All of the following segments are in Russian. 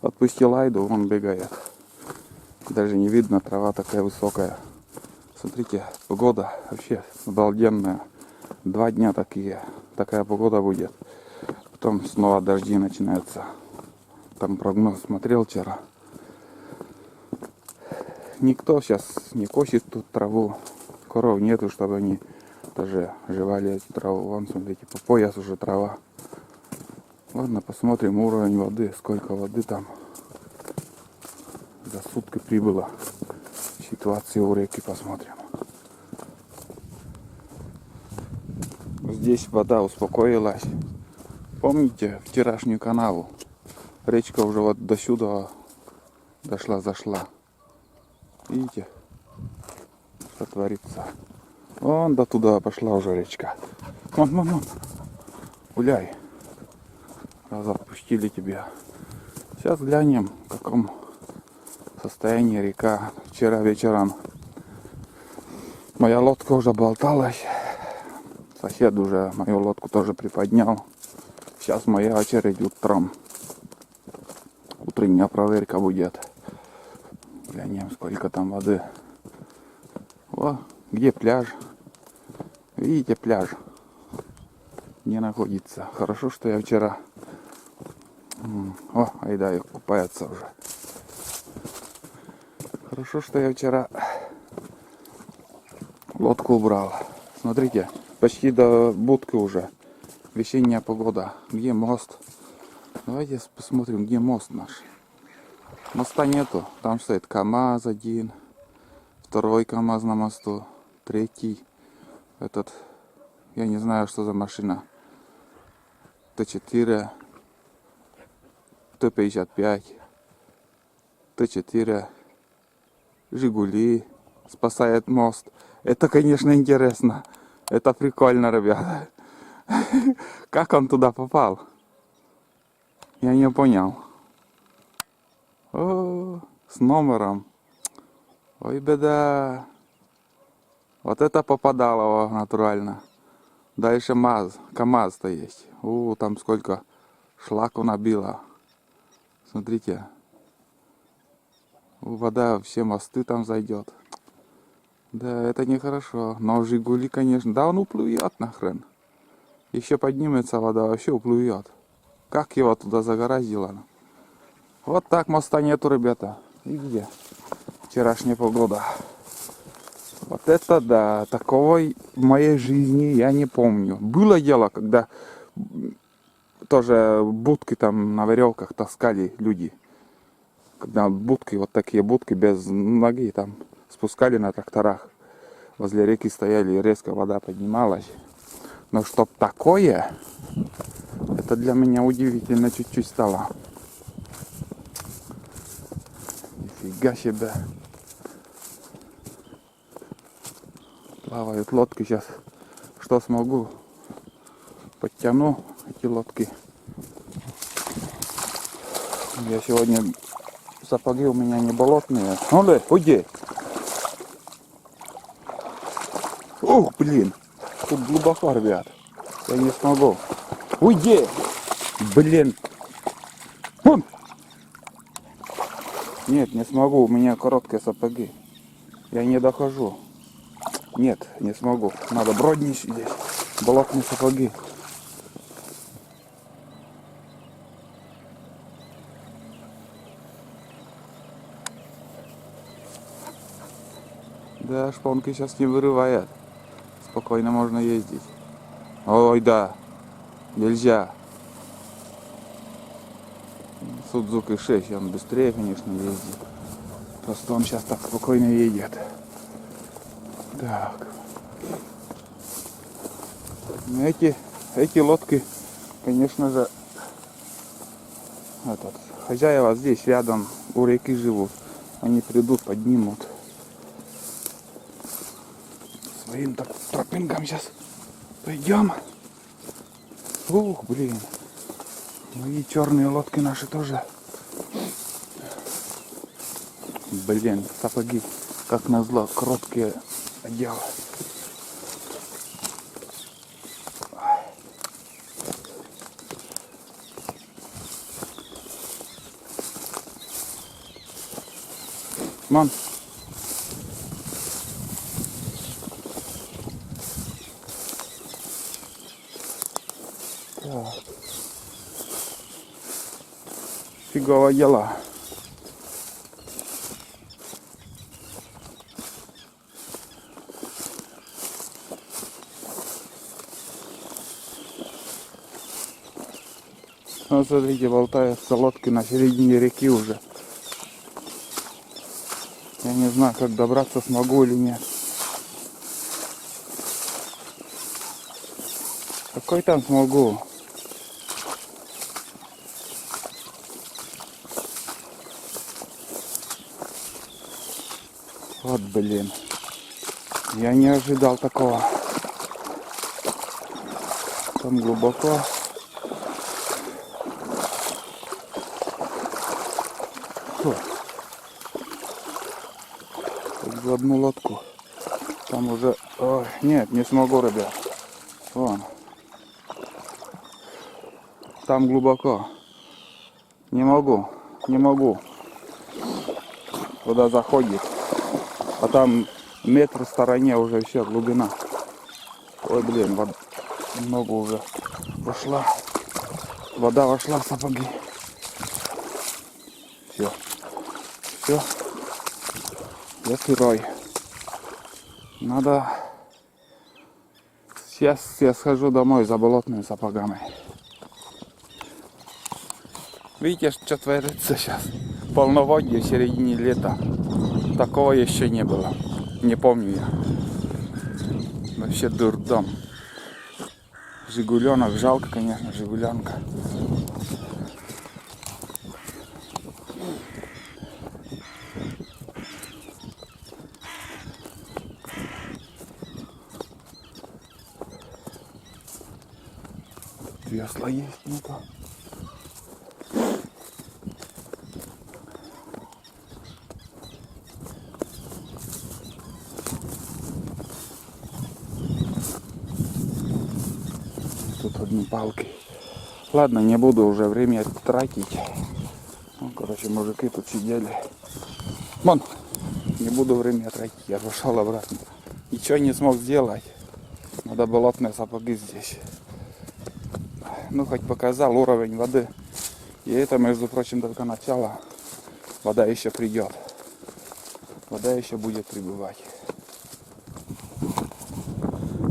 Отпустил Айду, он бегает. Даже не видно, трава такая высокая. Смотрите, погода вообще обалденная. 2 дня такая погода будет. Потом снова дожди начинаются. Там прогноз смотрел вчера. Никто сейчас не косит тут траву. Коров нету, чтобы они тоже жевали эту траву. Вон, смотрите, по пояс уже трава. Ладно, посмотрим уровень воды. Сколько воды там за сутки прибыло. Ситуацию у реки посмотрим. Здесь вода успокоилась. Помните вчерашнюю канаву? Речка уже вот до сюда зашла. Видите, что творится? Вон до туда пошла уже речка. Вон. Гуляй. Раз отпустили тебя. Сейчас глянем, в каком состоянии река. Вчера вечером моя лодка уже болталась. Сосед уже мою лодку тоже приподнял. Сейчас моя очередь утром. Утренняя проверка будет. Глянем, сколько там воды. О, где пляж? Видите пляж? Не находится. Хорошо, что я вчера... О, Айда купается уже. Хорошо, что я вчера лодку убрал. Смотрите, почти до будки уже. Весенняя погода. Где мост? Давайте посмотрим, где мост наш. Моста нету. Там стоит КамАЗ один. Второй КамАЗ на мосту. Третий. Этот, я не знаю, что за машина. Т4. Т55. Т4. Жигули. Спасает мост. Это, конечно, интересно. Это прикольно, ребята. Как он туда попал? Я не понял. О, с номером. Ой, беда. Вот это попадало натурально. Дальше КамАЗ-то есть. Там сколько шлаку набило. Смотрите. Вода все мосты там зайдет. Да, это нехорошо. Но Жигули, конечно. Да, он уплывет нахрен. Еще поднимется вода, вообще уплывет. Как его туда загораздило? Вот так моста нету, ребята. Видите? Вчерашняя погода. Вот это да. Такого в моей жизни я не помню. Было дело, когда тоже будки там на веревках таскали люди. Когда будки, вот такие будки без ноги там спускали на тракторах. Возле реки стояли, и резко вода поднималась. Но чтоб такое, это для меня удивительно чуть-чуть стало. Нифига себе. Плавают лодки сейчас. Что смогу, подтяну эти лодки. Я сегодня... Сапоги у меня не болотные. Ну, уйди. Ух, блин. Тут глубоко, ребят. Я не смогу. Уйди. Блин. Вон. Нет, не смогу. У меня короткие сапоги. Я не дохожу. Нет, не смогу. Надо бродничать здесь. Болотные сапоги. Да, шпонки сейчас не вырывает. Спокойно можно ездить. Ой, да. Нельзя. Судзуки 6, он быстрее, конечно, ездит. Просто он сейчас так спокойно едет. Так. Эти лодки, конечно же, хозяева здесь рядом у реки живут. Они придут, поднимут. Своим тропинкам сейчас пойдем. Ух, блин. Ну и черные лодки наши тоже. Блин, сапоги, как назло, короткие одел. Ман. Так. Фигово дело. Ну, смотрите, болтаются лодки на середине реки уже. Я не знаю, как добраться смогу или нет. Какой там смогу? Вот блин. Я не ожидал такого. Там глубоко. Фу. Хоть в одну лодку. Там уже... Ой, нет, не смогу, ребят. Вон. Там глубоко. Не могу. Не могу. Вода заходит. А там метр в стороне уже все, глубина. Ой, блин, вода много уже вошла. Вода вошла в сапоги. Все. Все. Я сырой. Надо... Сейчас я схожу домой за болотными сапогами. Видите, что творится сейчас? Полноводье в середине лета. Такого еще не было. Не помню я. Вообще дурдом. Жигуленок. Жалко, конечно, Жигуленка. Весла есть, ну-ка. Тут одни палки. Ладно, не буду уже время тратить. Ну, короче, мужики тут сидели. Вон! Не буду время тратить, я пошел обратно. Ничего не смог сделать. Надо болотные сапоги здесь. Ну, хоть показал уровень воды. И это, между прочим, только начало. Вода еще придет. Вода еще будет прибывать.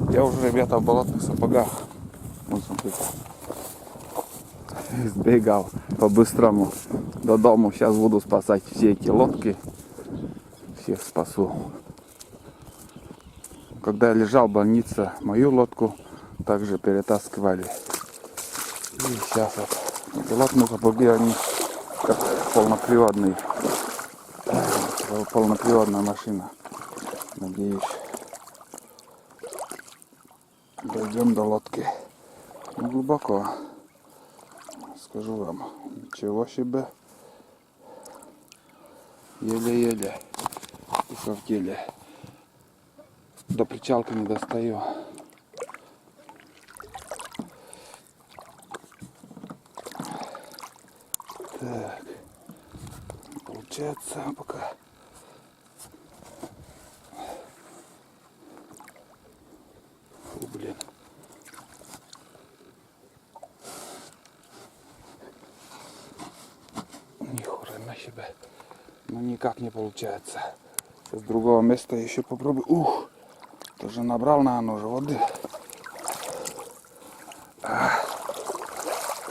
Я уже, ребята, в болотных сапогах. Вот, смотрите. Сбегал по-быстрому до дому. Сейчас буду спасать все эти лодки. Всех спасу. Когда я лежал в больнице, мою лодку также перетаскивали. И сейчас вот болотные сапоги, они как полноприводные. Полноприводная машина. Надеюсь, дойдем до лодки. Ну, глубоко. Скажу вам. Ничего себе. Еле-еле. И в деле. До причалки не достаю. Так. Получается пока. Фу, блин. Нихуя себе. Ну никак не получается. С другого места еще попробую. Ух! Тоже набрал, наверное, уже воды.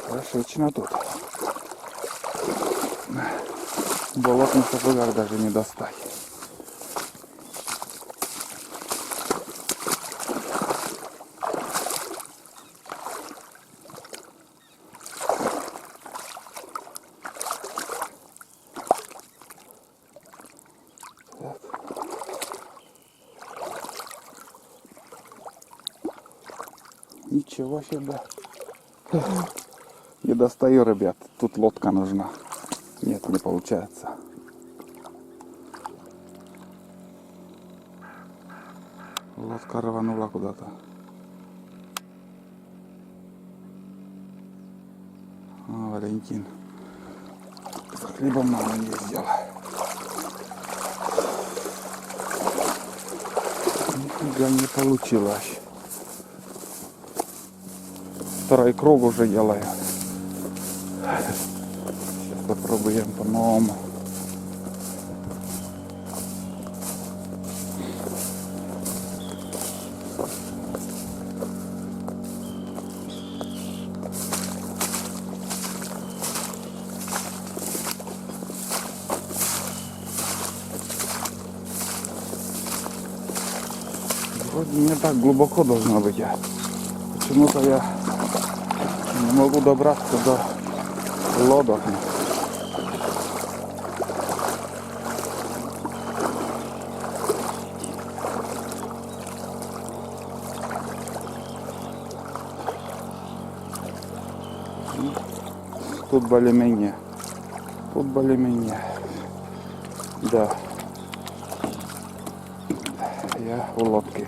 Хорошечно тут. В болотных сапогах даже не достать. Ничего себе. Не достаю, ребят. Тут лодка нужна. Нет, не получается. Лодка рванула куда-то. Валентин. За хлебом, наверное, ездил. нифига не получилось. Второй круг уже делаю. Сейчас попробуем по-новому. Вроде не так глубоко должно быть. Почему-то я не могу добраться до лодок. Тут более-менее. Тут более-менее. Да. Я у лодки.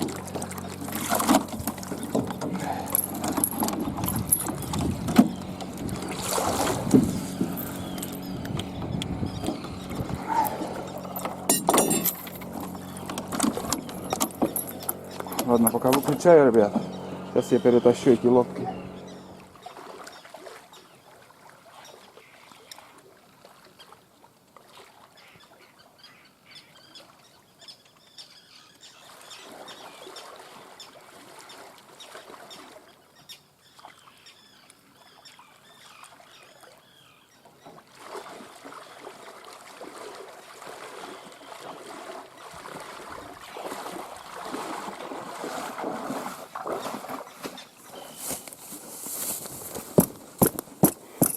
Ладно, пока выключаю, ребят. Сейчас я перетащу эти лодки.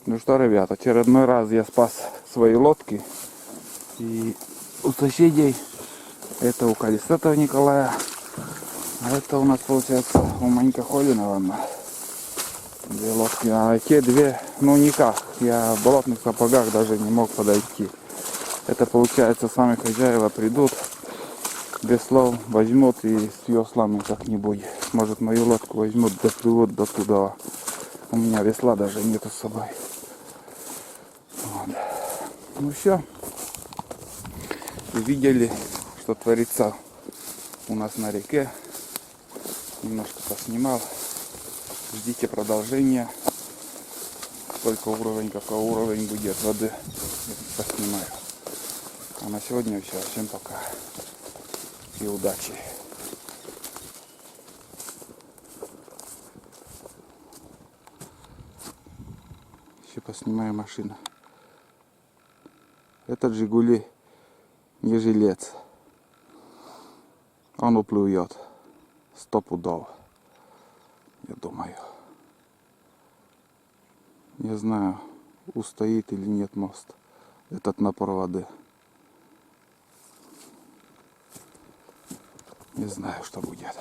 Ну что, ребят, очередной раз я спас свои лодки. И у соседей, это у Калистатова Николая, а это у нас получается у Манька Холина, две лодки. А те две, ну никак, я в болотных сапогах даже не мог подойти. Это получается сами хозяева придут, без слов возьмут и с веслами как-нибудь. Может мою лодку возьмут, доплывут до туда. У меня весла даже нету с собой. Вот. Ну все. Видели, что творится у нас на реке. Немножко поснимал. Ждите продолжения. Только уровень, какой уровень будет воды, поснимаю. А на сегодня все. Всем пока. И удачи. Еще поснимаю машину. Этот Жигули не жилец. Он уплывет. 100 пудов. Я думаю. Не знаю, устоит или нет мост. Этот напор воды. Не знаю, что будет.